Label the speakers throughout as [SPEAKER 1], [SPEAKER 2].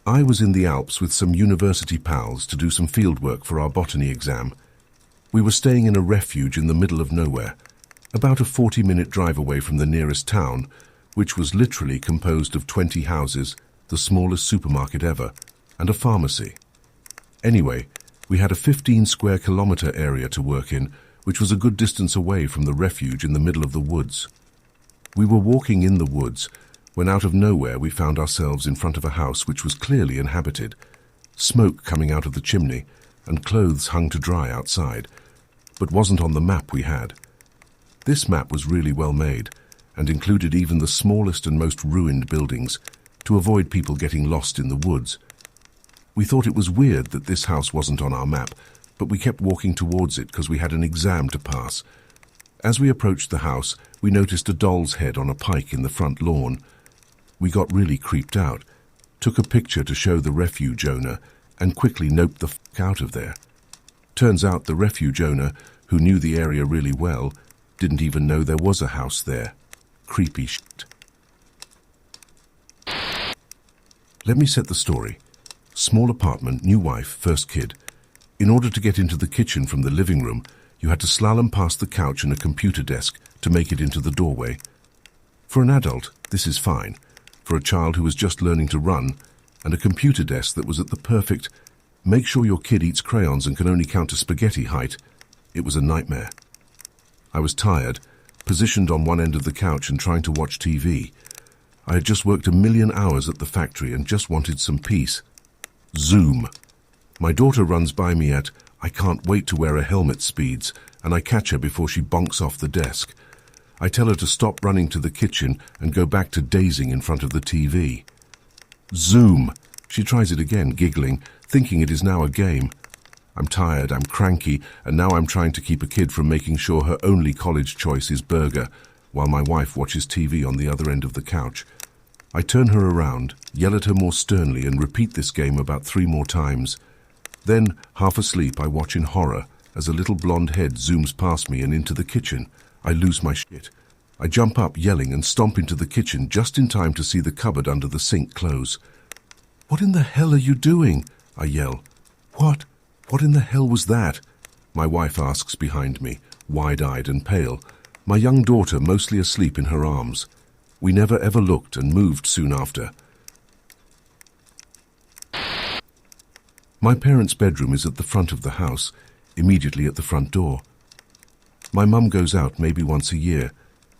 [SPEAKER 1] I was in the Alps with some university pals to do some fieldwork for our botany exam. We were staying in a refuge in the middle of nowhere, about a 40-minute drive away from the nearest town, which was literally composed of 20 houses, the smallest supermarket ever, and a pharmacy. Anyway, we had a 15-square-kilometer area to work in, which was a good distance away from the refuge in the middle of the woods. We were walking in the woods when out of nowhere we found ourselves in front of a house which was clearly inhabited, smoke coming out of the chimney and clothes hung to dry outside, but wasn't on the map we had. This map was really well made and included even the smallest and most ruined buildings to avoid people getting lost in the woods. We thought it was weird that this house wasn't on our map, but we kept walking towards it because we had an exam to pass. As we approached the house, we noticed a doll's head on a pike in the front lawn. We got really creeped out, took a picture to show the refuge owner, and quickly noped the f*** out of there. Turns out the refuge owner, who knew the area really well, didn't even know there was a house there. Creepy shit. Let me set the story. Small apartment, new wife, first kid. In order to get into the kitchen from the living room, you had to slalom past the couch and a computer desk to make it into the doorway. For an adult, this is fine. For a child who was just learning to run, and a computer desk that was at the perfect, make sure your kid eats crayons and can only count to spaghetti height, it was a nightmare. I was tired, positioned on one end of the couch and trying to watch TV. I had just worked 1,000,000 hours at the factory and just wanted some peace. Zoom. My daughter runs by me at, I can't wait to wear a helmet speeds, and I catch her before she bonks off the desk. I tell her to stop running to the kitchen and go back to dazing in front of the TV. Zoom. She tries it again, giggling, thinking it is now a game. I'm tired, I'm cranky, and now I'm trying to keep a kid from making sure her only college choice is burger, while my wife watches TV on the other end of the couch. I turn her around, yell at her more sternly, and repeat this game about 3 more times. Then, half asleep, I watch in horror as a little blonde head zooms past me and into the kitchen. I lose my shit. I jump up, yelling, and stomp into the kitchen just in time to see the cupboard under the sink close. "What in the hell are you doing?" I yell. "What? What in the hell was that?" My wife asks behind me, wide-eyed and pale, my young daughter mostly asleep in her arms. We never ever looked and moved soon after. My parents' bedroom is at the front of the house, immediately at the front door. My mum goes out maybe once a year,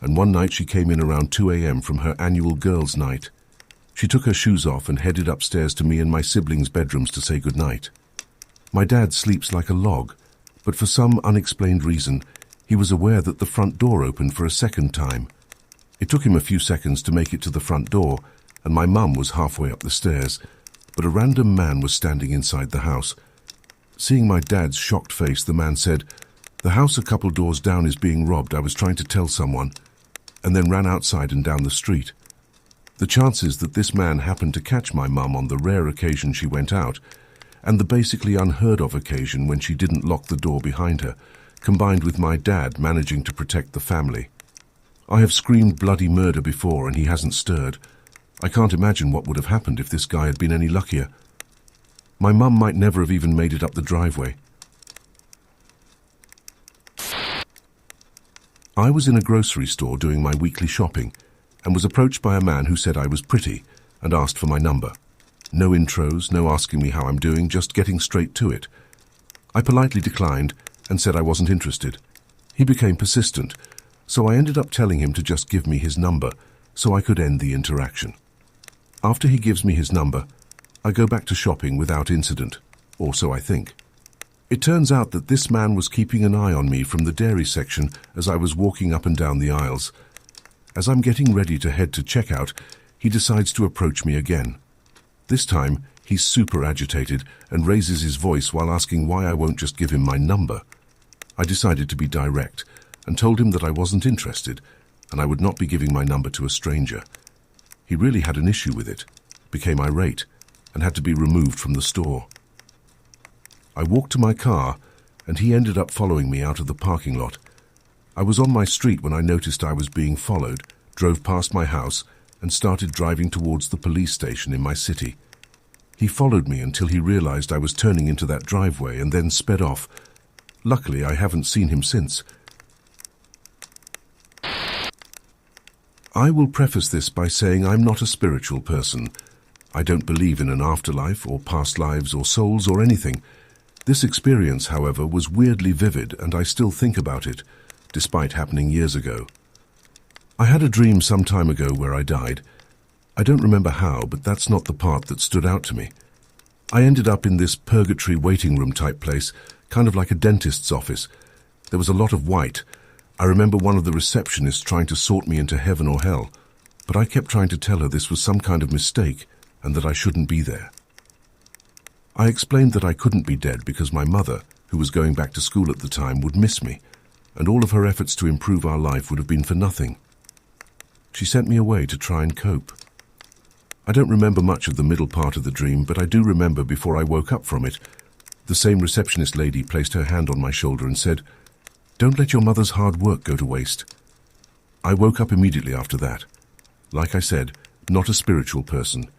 [SPEAKER 1] and one night she came in around 2 a.m. from her annual girls' night. She took her shoes off and headed upstairs to me and my siblings' bedrooms to say goodnight. My dad sleeps like a log, but for some unexplained reason, he was aware that the front door opened for a second time. It took him a few seconds to make it to the front door, and my mum was halfway up the stairs, but a random man was standing inside the house. Seeing my dad's shocked face, the man said, "The house a couple doors down is being robbed. I was trying to tell someone," and then ran outside and down the street. The chances that this man happened to catch my mum on the rare occasion she went out, and the basically unheard-of occasion when she didn't lock the door behind her, combined with my dad managing to protect the family. I have screamed bloody murder before and he hasn't stirred. I can't imagine what would have happened if this guy had been any luckier. My mum might never have even made it up the driveway. I was in a grocery store doing my weekly shopping and was approached by a man who said I was pretty and asked for my number. No intros, no asking me how I'm doing, just getting straight to it. I politely declined and said I wasn't interested. He became persistent, so I ended up telling him to just give me his number so I could end the interaction. After he gives me his number, I go back to shopping without incident, or so I think. It turns out that this man was keeping an eye on me from the dairy section as I was walking up and down the aisles. As I'm getting ready to head to checkout, he decides to approach me again. This time, he's super agitated and raises his voice while asking why I won't just give him my number. I decided to be direct and told him that I wasn't interested and I would not be giving my number to a stranger. He really had an issue with it, became irate, and had to be removed from the store. I walked to my car, and he ended up following me out of the parking lot. I was on my street when I noticed I was being followed, drove past my house, and started driving towards the police station in my city. He followed me until he realized I was turning into that driveway and then sped off. Luckily, I haven't seen him since. I will preface this by saying I'm not a spiritual person. I don't believe in an afterlife or past lives or souls or anything. This experience, however, was weirdly vivid, and I still think about it, despite happening years ago. I had a dream some time ago where I died. I don't remember how, but that's not the part that stood out to me. I ended up in this purgatory waiting room type place, kind of like a dentist's office. There was a lot of white. I remember one of the receptionists trying to sort me into heaven or hell, but I kept trying to tell her this was some kind of mistake and that I shouldn't be there. I explained that I couldn't be dead because my mother, who was going back to school at the time, would miss me, and all of her efforts to improve our life would have been for nothing. She sent me away to try and cope. I don't remember much of the middle part of the dream, but I do remember before I woke up from it, the same receptionist lady placed her hand on my shoulder and said, "Don't let your mother's hard work go to waste." I woke up immediately after that. Like I said, not a spiritual person,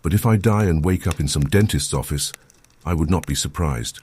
[SPEAKER 1] but if I die and wake up in some dentist's office, I would not be surprised.